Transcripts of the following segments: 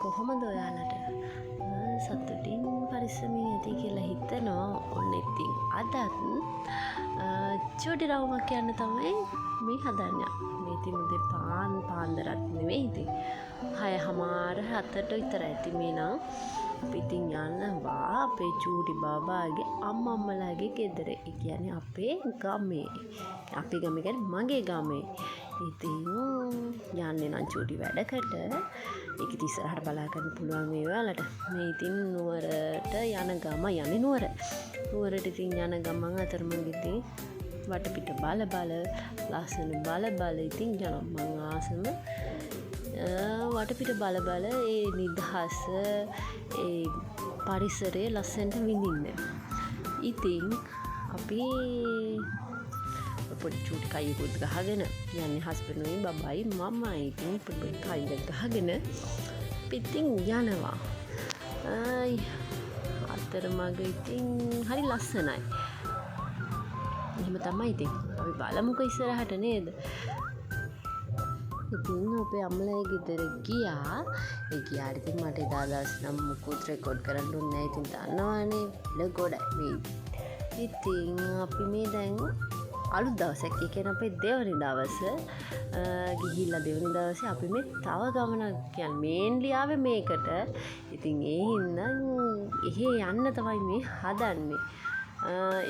කොහොමද ඔයාලට සතුටින් පරිස්සමින් ඇති කියලා හිතනවා. ඔන්න ඉතින් අදත් චූටි රවුමක් යන්න තමයි මේ හදන්නේ. මේ ඉතින් උදේ පාන්දරත් නෙවෙයි ඉතින් 6:00 විතර ඇති මේ නම් අපි ඉතින් යනවා අපේ චූටි බාබාගේ අම්මලාගේ ගෙදර. ඒ කියන්නේ අපේ ගමේ. අපේ ගම කියන්නේ මගේ ගමේ. ඉතින් යන්නේ නම් චූටි වැඩකට. ඒක ඉතින් ඉස්සරහට බලා ගන්න පුළුවන් මේ ඔයාලට. මේ ඉතින් නුවරට යන ගම යන්නේ නුවරට ඉතින් යන ගමන් අතරමඟදී වටපිට බල ලස්සන බල ඉතින් යනවා. මං ආසම වටපිට බල ඒ නිදහස ඒ පරිසරයේ ලස්සනට විඳින්න. ඉතින් අපි පොඩි චූටි කයිකුත් ගහගෙන යන්නේ හස්බන්ඩ්ුයි බබයි මමයි. ඉතින් පොඩි කයියක් ගහගෙන පිටින් යනවා. අතරමඟ ඉතින් හරි ලස්සනයි. එහෙම තමයි ඉතින් අපි බලමුකෝ ඉස්සරහට නේද. ඉතින් අපේ අම්මලා ගෙදර ගියා. ඒ ගියාට ඉතින් මට එදා දවස් නම් මුකුත් රෙකෝඩ් කරන්න දුන්නේ නැහැ. ඉතින් දන්නවනේ ලො ගොඩයි මේ. ඉතින් අපි මේ දැන් අලුත් දවසක්. ඒ කියන්නේ අපේ දෙවනි දවස ගිහිල්ලා දෙවනි දවසේ අපි මේ තව ගමනක් කියන්නේ මේන්ලි ආවේ මේකට. ඉතින් ඒ හින්දා එහෙ යන්න තමයි මේ හදන්නේ.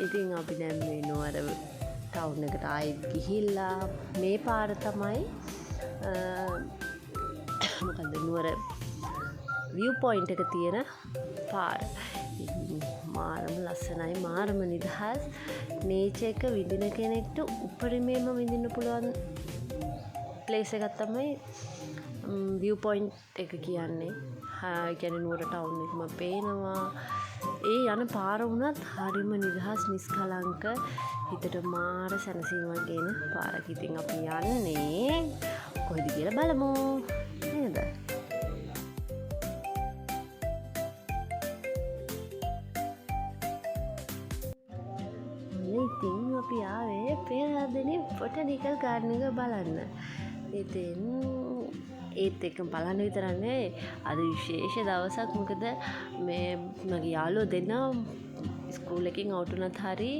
ඉතින් අපි දැන් මේ නුවර ටවුන් එකට ආයෙත් ගිහිල්ලා මේ පාර තමයි මොකද නුවර view point එක තියෙන පාර. මාරම ලස්සනයි, මාරම නිදහස්. නේචර් එක විඳින කෙනෙක්ට උපරිමයෙන්ම විඳින්න පුළුවන් ප්ලේස් එකක් තමයි view point එක කියන්නේ. කියන්නේ නුවර ටවුන් එකම පේනවා. ඒ යන පාර වුණත් හරිම නිදහස්, නිස්කලංක, හිතට මාර සැනසීමක් ගෙන පාරක්. ඉතින් අපි යන්නේ කොහෙද කියලා බලමු නේද? ඉතින් අපි ආවේ පෙරහදනේ බොටැනිකල් ගාඩන් එක බලන්න. ඉතින් ඒත් එක්ක බලන්න විතරක් නෙවෙයි අද විශේෂ දවසක්. මොකද මේ මගේ යාළුවෝ දෙන්නා ස්කූල් එකකින් අවුට් වුණත් හරි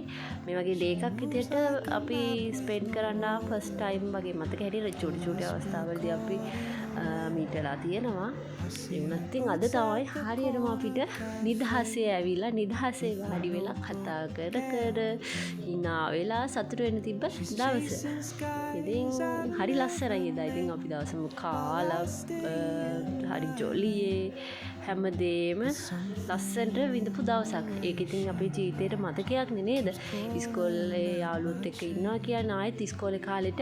මේ වගේ ඩේ එකක් විදියට අපි ස්පෙන්ඩ් කරන්න ෆස්ට් ටයිම් වගේ මතක හැටියට චූටි අවස්ථාවලදී අපි මීටලා තියෙනවා. ඒ වුණත් ඉතින් අද තමයි හරියටම අපිට නිදහසේ ඇවිල්ලා නිදහසේ වාඩි වෙලා කතා කර hina වෙලා සතුට වෙන්න තිබ්බ දවස. ඉතින් හරි ලස්සනයි එදා. ඉතින් අපි දවසම කාලා හරි ජොලියේ හැමදේම ලස්සනට විඳපු දවසක්. ඒක ඉතින් අපේ ජීවිතේට මතකයක් නේද? ඉස්කෝලේ යාළුවොත් එක්ක ඉන්නවා කියන්නේ ආයෙත් ඉස්කෝලේ කාලෙට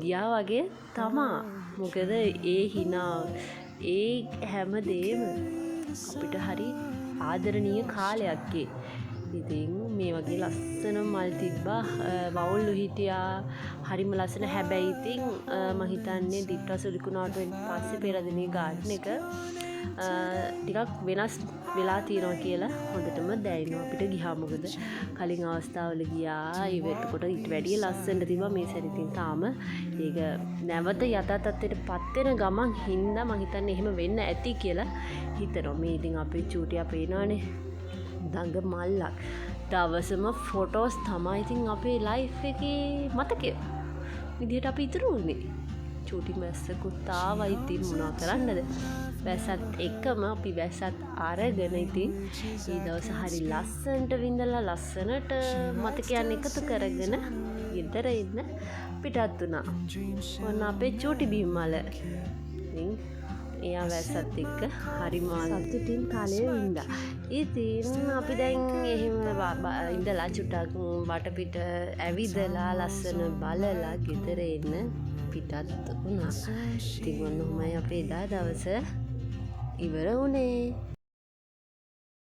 ගියා වගේ තමා. මොකද ඒ hina ඒ හැමදේම අපිට හරි ආදරණීය කාලයක්. ඉතින් මේ වගේ ලස්සන මල් තිබ්බා, වවුල්ලු හිටියා, හරිම ලස්සන. හැබැයි ඉතින් මම හිතන්නේ දිට්ටස් උලිකුණාට පස්සේ පෙරදිනේ ගාඩන් එක ටිකක් වෙනස් වෙලා තියෙනවා කියලා හොඳටම දැනෙනවා අපිට ගියා. මොකද කලින් අවස්ථාවල ගියා ඒකට ඊට වැඩිය ලස්සනට තිබ්බා. මේ සැරේ ඉතින් තාම ඒක නැවත යථා තත්ත්වයට පත් වෙන ගමන් හින්දා මම හිතන්නේ එහෙම වෙන්න ඇති කියලා හිතනවා. මේ ඉතින් අපේ චූටියා පේනවනේ දඟ මල්ලක්. දවසම ෆොටෝස් තමයි ඉතින් අපේ ලයිෆ් එකේ මතකය විදිහට අපි ඉතුරු වුණේ. චූටි මැස්සකුත් ආවා. ඉතින් මොනවා කරන්නද? වැස්සත් එක්කම අපි වැස්සත් අරගෙන ඉතින් මේ දවස් හරි ලස්සනට විඳලා ලස්සනට මතකයන් එකතු කරගෙන ගෙදර ඉන්න පිටත් වුණා. ඔන්න අපේ චූටි බිම්මල. ඉතින් එයා වැස්සත් එක්ක හරිම සතුටින් කාලය වින්දා. ඉතින් අපි දැන් එහෙම ඉඳලා චුට්ටක් වටපිට ඇවිදලා ලස්සන බලලා ගෙදර එන්න පිටත් වුණා. ඉතින් ඔන්න ඔහමයි අපේ එදා දවස ඉවර වුණේ.